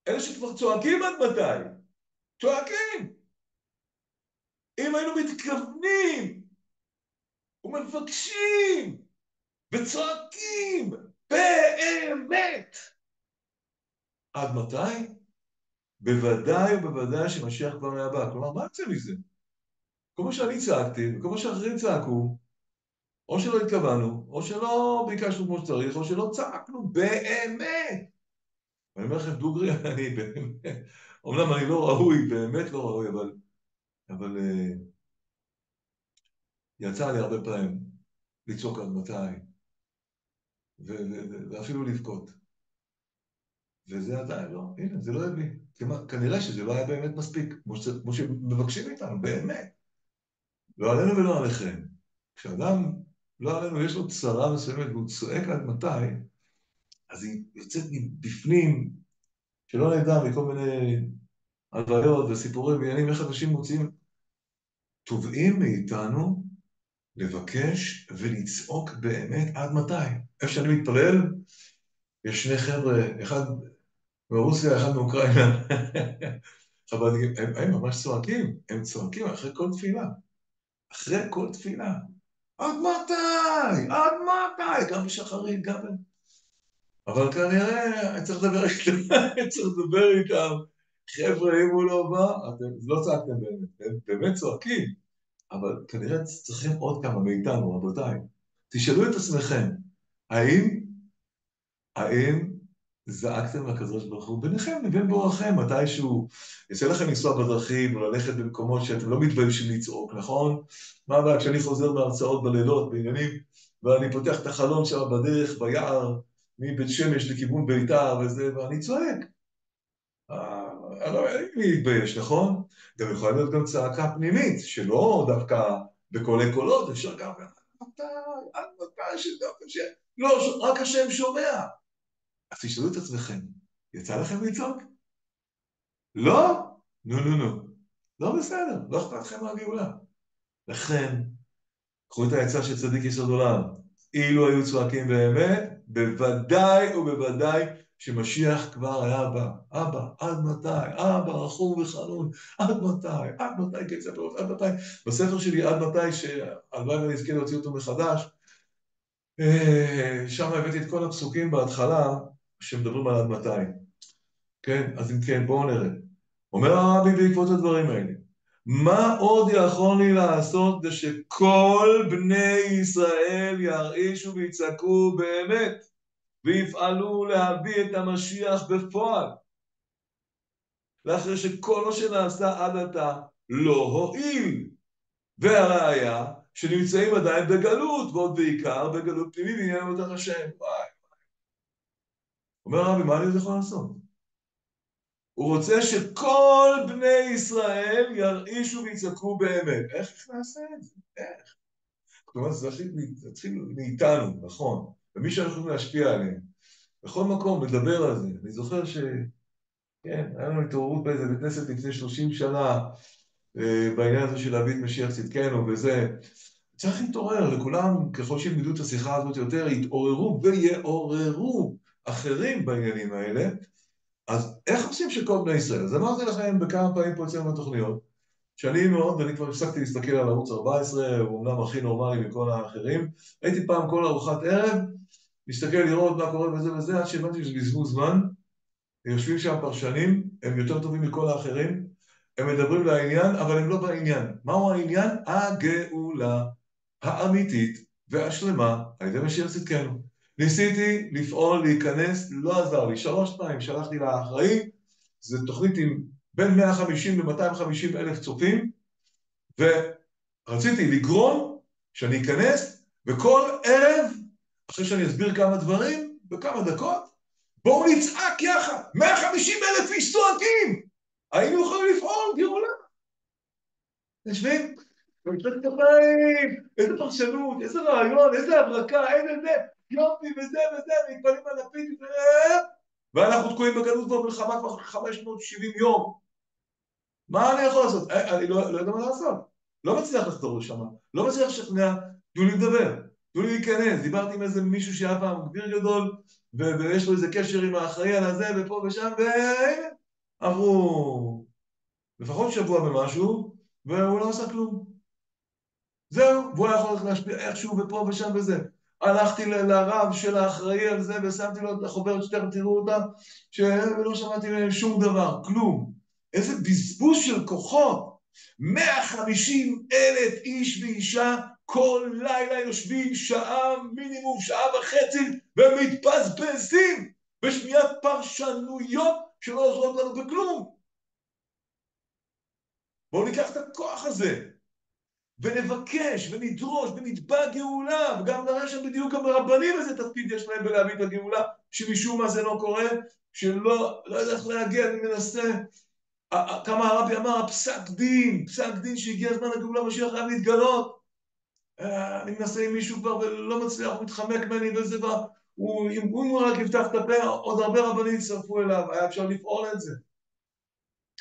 אלה שכבר צועקים עד מתי, צועקים, אם היינו מתכוונים ומבקשים וצועקים באמת, עד מתי? בוודאי ובוודאי שמשיח כבר היה בא. כלומר, מה יוצא מזה? כמו שאני צעקתי, וכמו שאחרים צעקו, או שלא התכוונו, או שלא ביקשנו כמו שצריך, או שלא צעקנו באמת. ואני אומר לכם דוגרי, אני באמת, אומנם אני לא ראוי, באמת לא ראוי, אבל יצא לי הרבה פעמים לצעוק עד מתי, ואפילו לבכות. וזה עדיין לא, הנה, זה לא הביא. כנראה שזה לא היה באמת מספיק, כמו שמבקשים איתנו, באמת. לא עלינו ולא עליכם. כשאדם, לא עלינו, יש לו צרה מסוימת והוא צועק עד מתי, אז היא יוצאת מבפנים, שלא נדע מכל מיני הלוויות וסיפורים ועניינים, איך אנשים מוצאים, תובעים מאיתנו לבקש ולצעוק באמת עד מתי. איפה שאני מתפלל, יש שני חבר'ה, אחד מרוסיה, אחד מאוקראינה. חב"דניקים, הם ממש צועקים, הם צועקים אחרי כל תפילה. אחרי כל תפילה. עד מתי? עד מתי? גם בשחרית, גם... אבל כנראה, אני צריך לדבר איתם, אני צריך לדבר איתם. חבר'ה, אם הוא לא בא, אתם לא צעקתם באמת, הם באמת צועקים. אבל כנראה צריכים עוד כמה מאיתנו, רבותיי. תשאלו את עצמכם, האם זעקתם לקדוש ברוך הוא ביניכם לבין בוראכם, מתישהו יצא לכם לנסוע בדרכים או ללכת במקומות שאתם לא מתביישים לצעוק, נכון? מה הבעיה כשאני חוזר מהרצאות בלילות בעניינים ואני פותח את החלון שם בדרך ביער מבית שמש לכיוון ביתר וזה, ואני צועק. אין לי להתבייש, נכון? גם יכולה להיות גם צעקה פנימית, שלא דווקא בקולי קולות, אפשר גם עד מתי שדווקא לא, רק השם שומע. אז תשאלו את עצמכם, יצא לכם לצעוק? לא? נו. לא בסדר, לא אכפת לכם מהגאולה. לכן, קחו את העצה של צדיק יסוד עולם. אילו היו צועקים באמת, בוודאי ובוודאי שמשיח כבר היה בא. אבא, עד מתי? אבא, רחום וחנון, עד מתי? עד מתי קץ הפירות? עד מתי? בספר שלי, עד מתי, שהלוואי ואני אזכה להוציא אותו מחדש, שם הבאתי את כל הפסוקים בהתחלה, שמדברים על עד מתי. כן, אז אם כן, בואו נראה. אומר הרבי בעקבות הדברים האלה, מה עוד יכול לי לעשות כדי שכל בני ישראל ירעישו ויצעקו באמת, ויפעלו להביא את המשיח בפועל, לאחרי שכל מה שנעשה עד עתה לא הועיל. והראיה שנמצאים עדיין בגלות, ועוד בעיקר בגלות פנימי בעניין עבודת השם. אומר הרבי, מה אני עוד יכול לעשות? הוא רוצה שכל בני ישראל ירעישו ויצעקו באמת. איך נעשה את זה? איך? כלומר, זה התחיל מאיתנו, נכון. ומי שאנחנו יכולים להשפיע עליהם. בכל מקום, לדבר על זה. אני זוכר כן, היה לנו התעוררות באיזה בית כנסת לפני 30 שנה, בעניין הזה של להביא את משיח צדקנו וזה. צריך להתעורר, לכולם, ככל שילמדו את השיחה הזאת יותר, יתעוררו ויעוררו אחרים בעניינים האלה. אז איך עושים שכל בני ישראל? אז אמרתי לכם בכמה פעמים פה אצלנו בתוכניות, שאני מאוד, ואני כבר הפסקתי להסתכל על ערוץ 14, הוא אומנם הכי נורמלי מכל האחרים, הייתי פעם כל ארוחת ערב, להסתכל לראות מה קורה וזה וזה, עד שהבנתי שזה בזבוז זמן, יושבים שם פרשנים, הם יותר טובים מכל האחרים, הם מדברים לעניין, אבל הם לא בעניין. מהו העניין? הגאולה האמיתית והשלמה על ידי משיח צדקנו. ניסיתי לפעול, להיכנס, לא עזר לי. 3 פעמים שלחתי לאחראי, זו תוכנית עם בין 150 ל-250 אלף צופים, ורציתי לגרום שאני אכנס, וכל ערב, אחרי שאני אסביר כמה דברים, בכמה דקות, בואו נצעק יחד, 150 אלף איש צועקים! היינו יכולים לפעול, גאולה. תשמעים? ומצאת כפיים, איזה פרשנות, איזה רעיון, איזה הברקה, איזה זה, יופי וזה, מתפלים על הפיד, ואנחנו תקועים בגלות כבר מלחמה כבר 570 יום. מה אני יכול לעשות? אני לא יודע מה לעשות. לא מצליח לחזור לשם, לא מצליח לשכנע, תנו לי לדבר, תנו לי להיכנס. דיברתי עם איזה מישהו שהיה פעם גביר גדול, ויש לו איזה קשר עם האחראי על הזה, ופה ושם, והנה, עברו לפחות שבוע במשהו, והוא לא עשה כלום. זהו, והוא היה יכול להשפיע איכשהו ופה ושם וזה. הלכתי לרב של האחראי על זה ושמתי לו את החוברת שתכף תראו אותה, ולא שמעתי מהם שום דבר, כלום. איזה בזבוז של כוחות. 150 אלף איש ואישה כל לילה יושבים שעה מינימום, שעה וחצי, ומתבזבזים בשמיעת פרשנויות שלא עוזרות לנו בכלום. בואו ניקח את הכוח הזה. ונבקש, ונדרוש, ונתבע גאולה, וגם נראה שם בדיוק גם הרבנים איזה תפקיד יש להם בלהביא את הגאולה, שמשום מה זה לא קורה, שלא יודע איך להגיע, אני מנסה, כמה הרבי אמר, פסק דין שהגיע הזמן הגאולה, משיח חייב להתגלות, אני מנסה עם מישהו כבר ולא מצליח, הוא מתחמק ממני וזה, אם הוא רק יפתח את הפה, עוד הרבה רבנים יצטרפו אליו, היה אפשר לפעול את זה.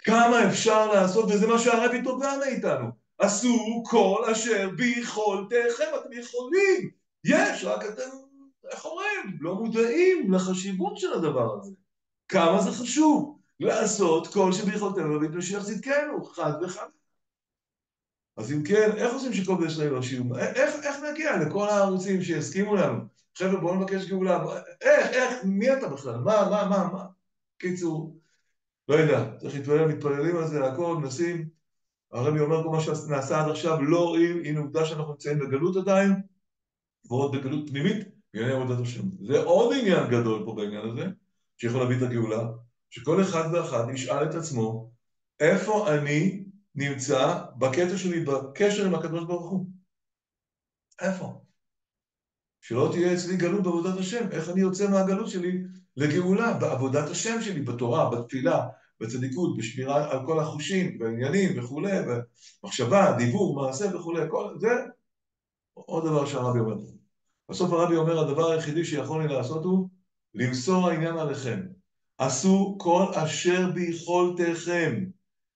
כמה אפשר לעשות, וזה מה שהרבי תובע מאיתנו. עשו כל אשר ביכולתכם, אתם יכולים, יש, רק אתם, איך אומרים, לא מודעים לחשיבות של הדבר הזה. כמה זה חשוב לעשות כל שביכולתנו להביא את משיח צדקנו, חד וחד. אז אם כן, איך עושים שכל בני ישראל לא שיהיו? איך נגיע לכל הערוצים שיסכימו לנו? חבר'ה, בואו נבקש גאולה. איך, מי אתה בכלל? מה? קיצור, לא יודע, צריך להתפלל, מתפללים על זה, הכל, מנסים. הרבי אומר כל מה שנעשה עד עכשיו, לא רואים, הנה עובדה שאנחנו נמצאים בגלות עדיין, ועוד בגלות פנימית, בענייני עבודת השם. זה עוד עניין גדול פה בעניין הזה, שיכול להביא את הגאולה, שכל אחד ואחד ישאל את עצמו, איפה אני נמצא בקטע שלי, בקשר עם הקדוש ברוך הוא? איפה? שלא תהיה אצלי גלות בעבודת השם, איך אני יוצא מהגלות שלי לגאולה, בעבודת השם שלי, בתורה, בתפילה, בצדיקות, בשמירה על כל החושים, בעניינים וכולי, במחשבה, דיבור, מעשה וכולי, כל זה עוד דבר שהרבי אומר. בסוף הרבי אומר, הדבר היחידי שיכול לי לעשות הוא למסור העניין עליכם. עשו כל אשר ביכולתכם,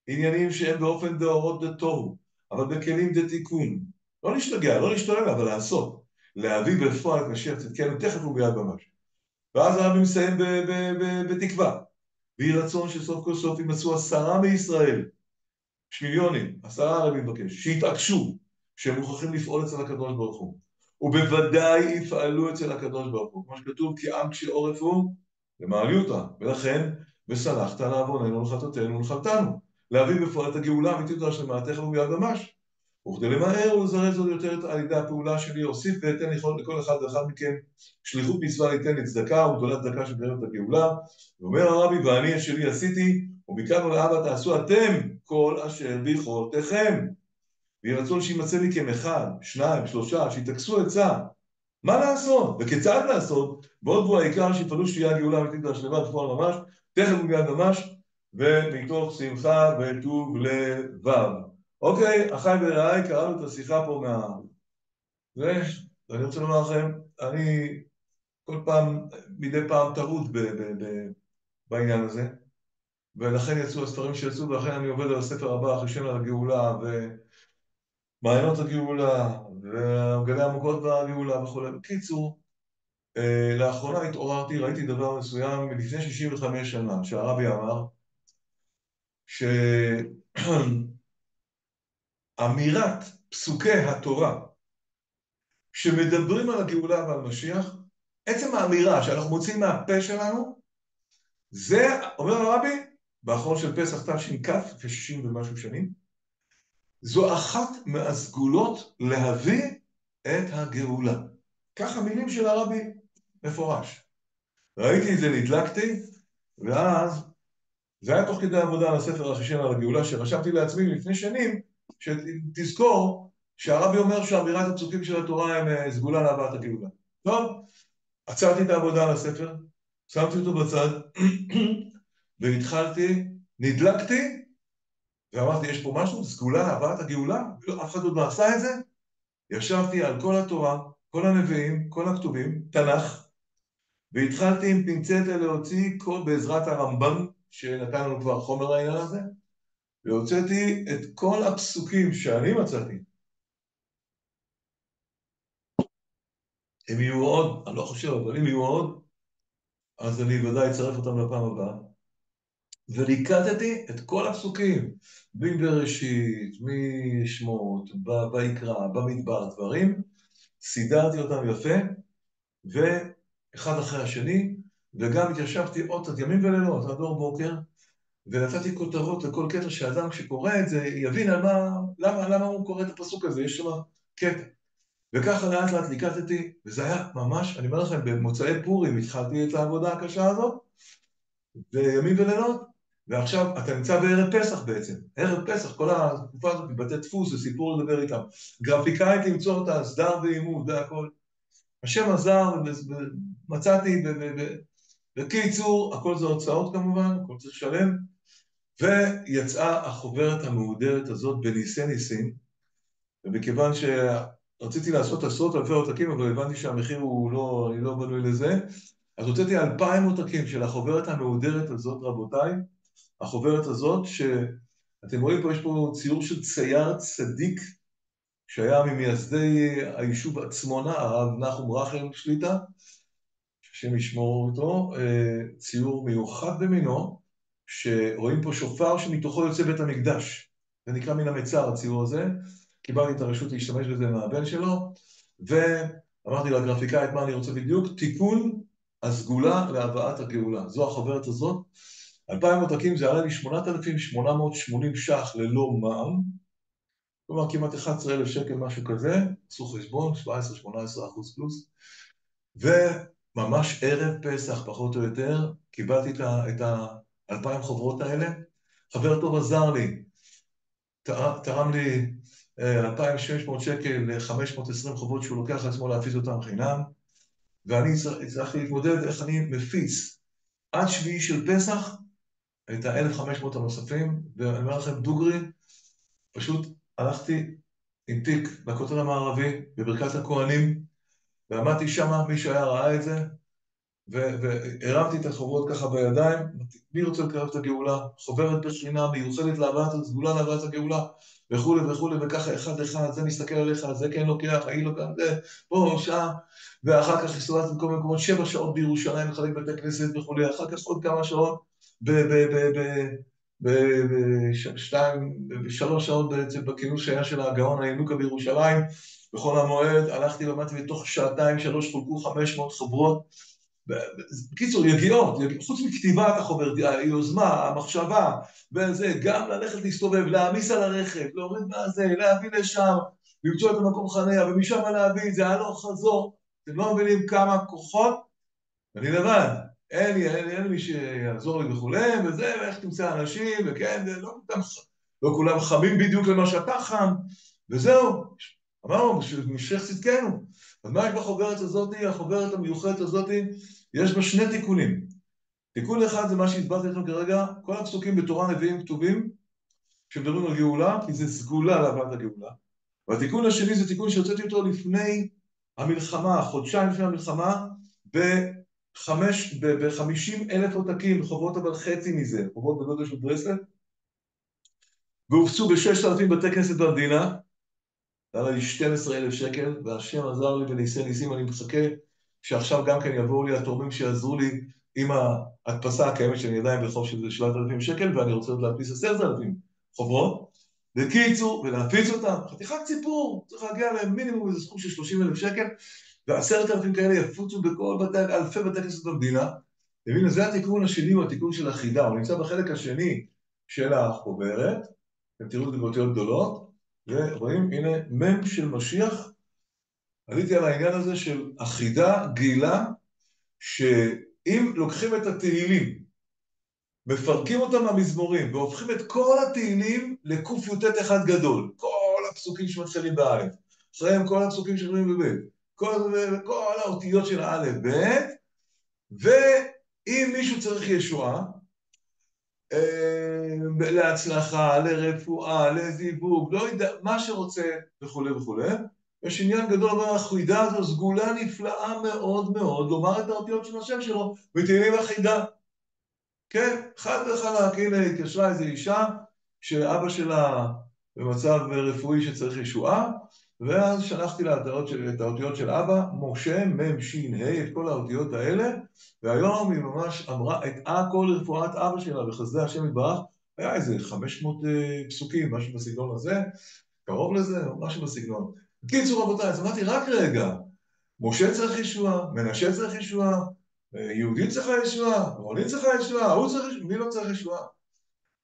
עניינים שהם באופן דאורות דתוהו, אבל בכלים דתיקון. לא להשתגע, לא להשתולל, אבל לעשות. להביא בפועל את משיח צדקנו, תכף ומיד ממש. ואז הרבי מסיים בתקווה. ויהי רצון שסוף כל סוף ימצאו 10 מישראל, שמיליונים, 10 הרבי מבקש, שיתעקשו שהם מוכרחים לפעול אצל הקדוש ברוך הוא. ובוודאי יפעלו אצל הקדוש ברוך הוא. כמו שכתוב, כי עם קשה עורף הוא למעליותא. ולכן, וסלחת לעווננו ולחטאותינו ולחלתנו. להביא בפועל את הגאולה האמיתית והשלמה, תכף ומיד ממש. וכדי למהר ולזרז עוד יותר על ידי הפעולה שלי, אוסיף ואתן לכל אחד ואחד מכם שליחות מצווה ליתן לצדקה וגדולת צדקה שבדרך את הגאולה. ואומר הרבי, ואני את שלי עשיתי, ומכאן ולהבא תעשו אתם כל אשר ביכולתכם. ויהי רצון שימצא מכם 1, 2, 3, שיתעקשו עצה. מה לעשות? וכיצד לעשות? בעוד בו העיקר שיפעלו שתהיה הגאולה האמיתית והשלמה בפועל ממש, תכף ומיד ממש, ומתוך שמחה וטוב לבב. אוקיי, אחיי ורעיי, קראנו את השיחה פה ואני רוצה לומר לכם, אני כל פעם, מדי פעם טרוד בעניין הזה, ולכן יצאו הספרים שיצאו, ולכן אני עובד על הספר הבא, אחרי שם על הגאולה, ומעיינות הגאולה, וגלי עמוקות והגאולה וכו'. בקיצור, לאחרונה התעוררתי, ראיתי דבר מסוים מלפני 65 שנה, שהרבי אמר, שאמירת פסוקי התורה, שמדברים על הגאולה ועל משיח, עצם האמירה שאנחנו מוצאים מהפה שלנו, זה, אומר הרבי, באחרון של פסח תש"כ, לפני 60 ומשהו שנים, זו אחת מהסגולות להביא את הגאולה. ככה מילים של הרבי מפורש. ראיתי את זה, נדלקתי, ואז זה היה תוך כדי עבודה על הספר הראשון על הגאולה, שרשמתי לעצמי לפני שנים, שתזכור שהרבי אומר שאמירת הפסוקים של התורה הם סגולה להבאת הגאולה. טוב, עצרתי את העבודה על הספר, שמתי אותו בצד, והתחלתי, נדלקתי, ואמרתי, יש פה משהו, סגולה להבאת הגאולה? אף אחד עוד לא עשה את זה? ישבתי על כל התורה, כל הנביאים, כל הכתובים, תנ"ך, והתחלתי עם פינצטה להוציא בעזרת הרמב"ם, שנתן לנו כבר חומר העניין הזה, והוצאתי את כל הפסוקים שאני מצאתי. אם יהיו עוד, אני לא חושב, אבל אם יהיו עוד, אז אני ודאי אצרף אותם לפעם הבאה. וליקטתי את כל הפסוקים, מבראשית, משמות, ויקרא, במדבר, דברים, סידרתי אותם יפה, ואחד אחרי השני, וגם התיישבתי עוד קצת ימים ולילות, עד אור בוקר, ונתתי כותרות לכל קטע שאדם כשקורא את זה יבין על למה הוא קורא את הפסוק הזה, יש שם קטע. וככה לאט לאט ליקטתי, וזה היה ממש, אני אומר לכם, במוצאי פורים התחלתי את העבודה הקשה הזאת, וימים ולילות, ועכשיו אתה נמצא בערב פסח בעצם, ערב פסח, כל התקופה הזאת, בבתי דפוס, זה סיפור לדבר איתם, גרפיקאית למצוא אותה, סדר ואימות, זה הכל. השם עזר, מצאתי, בקיצור, הכל זה הוצאות כמובן, הכל צריך לשלם, ויצאה החוברת המהודרת הזאת בניסי ניסים, ומכיוון שרציתי לעשות עשרות אלפי עותקים, אבל הבנתי שהמחיר הוא לא, אני לא בנוי לזה, אז הוצאתי 2,000 עותקים של החוברת המהודרת הזאת, רבותיי, החוברת הזאת אתם רואים פה, יש פה ציור של צייר צדיק, שהיה ממייסדי היישוב עצמונה, הרב נחום רחל שליט"א, השם ישמור אותו, ציור מיוחד במינו, שרואים פה שופר שמתוכו יוצא בית המקדש. זה נקרא מן המצר, הציור הזה. קיבלתי את הרשות להשתמש בזה מהבן שלו, ואמרתי לגרפיקאית מה אני רוצה בדיוק, תיקון הסגולה להבאת הגאולה. זו החוברת הזאת. 2,000 עותקים, זה עלה לי 8,880 ש"ח ללא מע"מ, כלומר כמעט 11,000 שקל, משהו כזה, עשו חשבון, 17-18% פלוס, וממש ערב פסח, פחות או יותר, קיבלתי את ה-2,000 חוברות האלה. חבר טוב עזר לי, תרם לי 2,600 שקל ל-520 חוברות שהוא לוקח לעצמו להפיץ אותם חינם, ואני הצלחתי להתמודד איך אני מפיץ עד שביעי של פסח את ה-1,500 הנוספים, ואני אומר לכם דוגרי, פשוט הלכתי עם תיק בכותל המערבי, בברכת הכהנים, ועמדתי שם, מי שהיה ראה את זה, והרמתי את החוברות ככה בידיים, מי רוצה לקרב את הגאולה, חוברת בחינם, מיוחדת להבאת הסגולה, להבאת הגאולה, וכולי וכולי, וככה אחד אחד, זה מסתכל עליך, זה כן לוקח, ההיא לוקח, זה, פה, שעה, ואחר כך הסתובבתי בכל מקומות, 7 שעות בירושלים, לחלק בתי כנסת וכולי, אחר כך עוד כמה שעות, בשלוש שעות בעצם בכינוס שהיה של הגאון הינוקה בירושלים, בכל המועד, הלכתי למדתי ותוך 2-3 חולקו 500 חוברות, בקיצור, יגיעות, חוץ מכתיבת החוברת, היוזמה, המחשבה, וזה, גם ללכת להסתובב, להעמיס על הרכב, להוריד מהזה, להביא לשם, למצוא את המקום חניה, ומשם להביא את זה, הלוך חזור, אתם לא מבינים כמה כוחות, אני לבד, אין לי מי שיעזור לי וכולי, וזה, ואיך תמצא אנשים, וכן, לא כולם חמים בדיוק למה שאתה חם, וזהו, אמרנו, משך צדקנו. אז מה יש בחוברת הזאת, החוברת המיוחדת הזאת, יש בה 2 תיקונים. תיקון אחד זה מה שהסברתי לכם כרגע, כל הפסוקים בתורה נביאים כתובים, שמדברים על גאולה, כי זה סגולה להבאת הגאולה. והתיקון השני זה תיקון שהוצאתי אותו לפני המלחמה, חודשיים לפני המלחמה, ב-50,000 עותקים, חוברות אבל חצי מזה, חוברות בגודל של ברסלב, והופצו ב-6,000 בתי כנסת במדינה, זה עלה לי 12,000 שקל, והשם עזר לי וניסי ניסים, אני מחכה שעכשיו גם כן יבואו לי התורמים שיעזרו לי עם ההדפסה הקיימת שאני עדיין בחוב של 7,000 שקל, ואני רוצה עוד להדפיס 10,000 חוברות, בקיצור, ולהפיץ אותם, חתיכת סיפור, צריך להגיע למינימום איזה סכום של 30,000 שקל, ו10,000 כאלה יפוצו בכל אלפי בתי כנסת במדינה. והנה, זה התיקון השני, הוא התיקון של החידה, הוא נמצא בחלק השני של החוברת, אתם תראו את זה באותיות גדולות, ורואים, הנה, מם של משיח, עליתי על העניין הזה של החידה, גאילה, שאם לוקחים את התהילים, מפרקים אותם מהמזמורים, והופכים את כל התהילים לק"ט אחד גדול, כל הפסוקים שמתחילים באלף, אחריהם כל הפסוקים שמתחילים בבית, כל האותיות של האלף, בית, ואם מישהו צריך ישועה, להצלחה, לרפואה, לזיווג, לא יודע, מה שרוצה וכו' וכו'. יש עניין גדול בחידה הזו, סגולה נפלאה מאוד מאוד, לומר את האותיות של השם שלו, ותהילים החידה. כן, חד וחלק, הנה התקשרה איזו אישה, שאבא שלה במצב רפואי שצריך ישועה, ואז שלחתי לה את האותיות של אבא, משה, מם, שין, ה', את כל האותיות האלה, והיום היא ממש אמרה את הכל רפואת אבא שלה, בחסדי השם יתברך, היה איזה 500 פסוקים, משהו בסגנון הזה, קרוב לזה, משהו בסגנון. בקיצור רבותיי, אז אמרתי, רק רגע, משה צריך ישועה, מנשה צריך ישועה, יהודי צריך ישועה, רוני צריך ישועה, הוא צריך ישועה, מי לא צריך ישועה?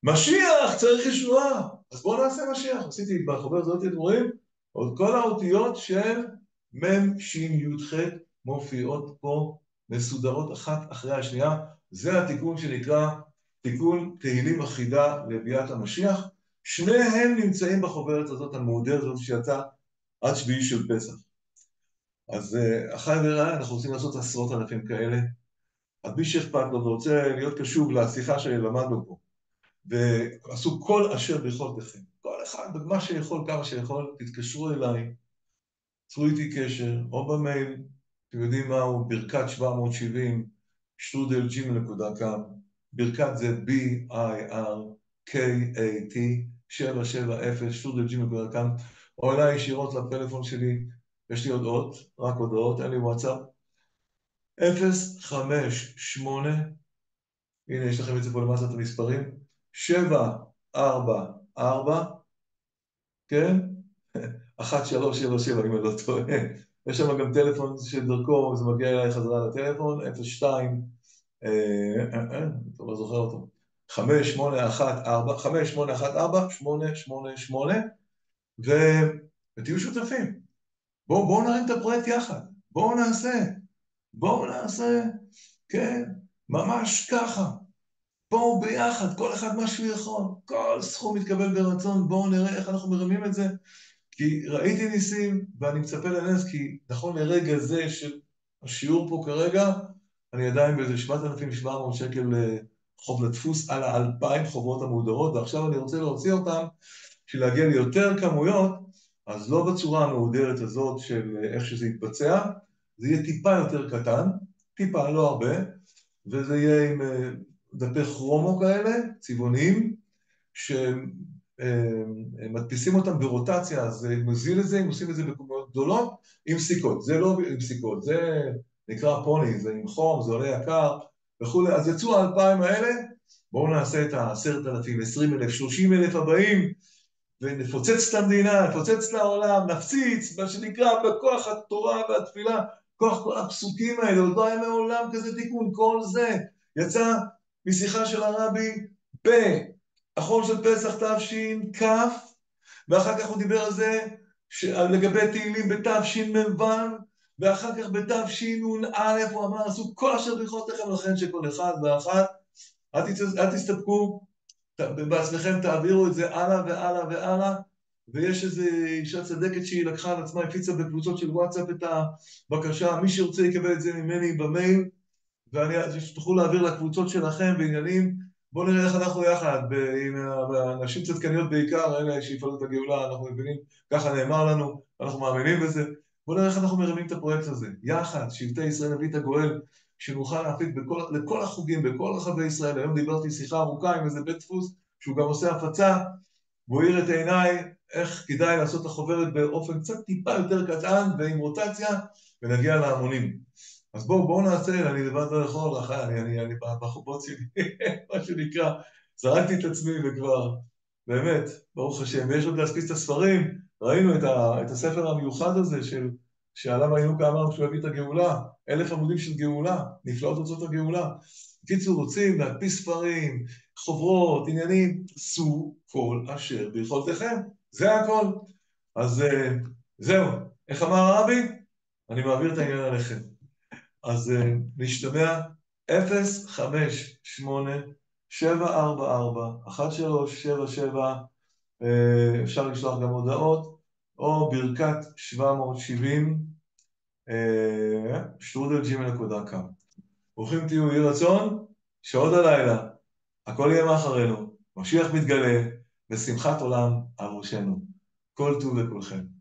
משיח צריך ישועה, אז בואו נעשה משיח. עשיתי בחוברת הזאת, אתם רואים, עוד כל האותיות של מם, שין, י', ח' מופיעות פה, מסודרות אחת אחרי השנייה. זה התיקון שנקרא תיקון תהילים החידה לביאת המשיח. שניהם נמצאים בחוברת הזאת המהודרת הזאת שיצאה עד שביעי של פסח. אז אחרי וראה, אנחנו רוצים לעשות 10,000 כאלה. אז מי שאכפת לו ורוצה להיות קשוב לשיחה שלמדנו פה, ועשו כל אשר ביכולתכם. כל אחד, במה שיכול, כמה שיכול, תתקשרו אליי, צרו איתי קשר, או במייל, אתם יודעים מהו, ברכת 770, @gmail.com, ברכת זה B-I-R, KAT770 או אליי ישירות לפלאפון שלי, יש לי הודעות, רק הודעות, אין לי וואטסאפ, 058, הנה יש לכם את זה פה למטה את המספרים, 744, כן? 1377 אם אני לא טועה, יש שם גם טלפון שדרכו, זה מגיע אליי חזרה לטלפון, 02, טוב, לא זוכר אותו, 5814-888, ותהיו שותפים. בואו נרים את הפרויקט יחד, בואו נעשה, כן, ממש ככה. בואו ביחד, כל אחד מה שהוא יכול, כל סכום מתקבל ברצון, בואו נראה איך אנחנו מרמים את זה, כי ראיתי ניסים ואני מצפה לנס, כי נכון לרגע זה של השיעור פה כרגע, אני עדיין באיזה 7,700 שקל חוב לדפוס על 2,000 חוברות המהודרות, ועכשיו אני רוצה להוציא אותם, בשביל להגיע ליותר כמויות, אז לא בצורה המהודרת הזאת של איך שזה יתבצע, זה יהיה טיפה יותר קטן, טיפה, לא הרבה, וזה יהיה עם דפי כרומו כאלה, צבעוניים, שמדפיסים אותם ברוטציה, אז מוזיל את זה, הם עושים את זה בכמויות גדולות, עם סיכות, זה לא עם סיכות, זה נקרא פוני, זה עם חום, זה עולה יקר וכו', אז יצאו 2,000 האלה, בואו נעשה את 10,000, 20,000, 30,000 הבאים, ונפוצץ את המדינה, נפוצץ את העולם, נפציץ, מה שנקרא, בכוח התורה והתפילה, כוח כל הפסוקים האלה, עוד לא היה מעולם כזה תיקון, כל זה יצא משיחה של הרבי באחרון של פסח תש"כ, ואחר כך הוא דיבר על זה לגבי תהילים בתשמ"ו, ואחר כך בתשנ"א, הוא אמר, עשו כל אשר ביכולתכם לכן שכל אחד ואחת, אל תסתפקו, בעצמכם תעבירו את זה הלאה והלאה והלאה, ויש איזו אישה צדקת שהיא לקחה על עצמה, הפיצה בקבוצות של וואטסאפ את הבקשה, מי שרוצה יקבל את זה ממני במייל, ושתוכלו להעביר לקבוצות שלכם בעניינים, בואו נראה איך אנחנו יחד, עם אנשים צדקניות בעיקר, אלה שיפעלו את הגאולה, אנחנו מבינים, ככה נאמר לנו, אנחנו מאמינים בזה, בואו נראה איך אנחנו מרימים את הפרויקט הזה, יחד, שבטי ישראל נביא את הגואל, שנוכל להפיק לכל החוגים, בכל רחבי ישראל. היום דיברתי שיחה ארוכה עם איזה בית דפוס, שהוא גם עושה הפצה, והוא העיר את עיניי איך כדאי לעשות את החוברת באופן קצת טיפה יותר קטן, ועם רוטציה, ונגיע להמונים. אז בואו נעשה, אני לבד לא יכול, אני בחובות שלי, מה שנקרא, זרקתי את עצמי וכבר, באמת, ברוך השם, ויש עוד להספיץ את הספרים, ראינו את הספר המיוחד הזה שעליו היינו כאמרנו שהוא הביא את הגאולה, 1,000 עמודים של גאולה, נפלאות תוצאות הגאולה. בקיצור, רוצים להדפיס ספרים, חוברות, עניינים, עשו כל אשר ביכולתכם, זה הכל. אז זהו, איך אמר הרבי? אני מעביר את העניין עליכם. אז נשתמע 058-744-1377, אפשר לשלוח גם הודעות, או ברכת 770, @gmail.com. ברוכים תהיו, יהי רצון, שעוד הלילה, הכל יהיה מאחרינו, משיח מתגלה, ושמחת עולם על ראשנו. כל טוב לכולכם.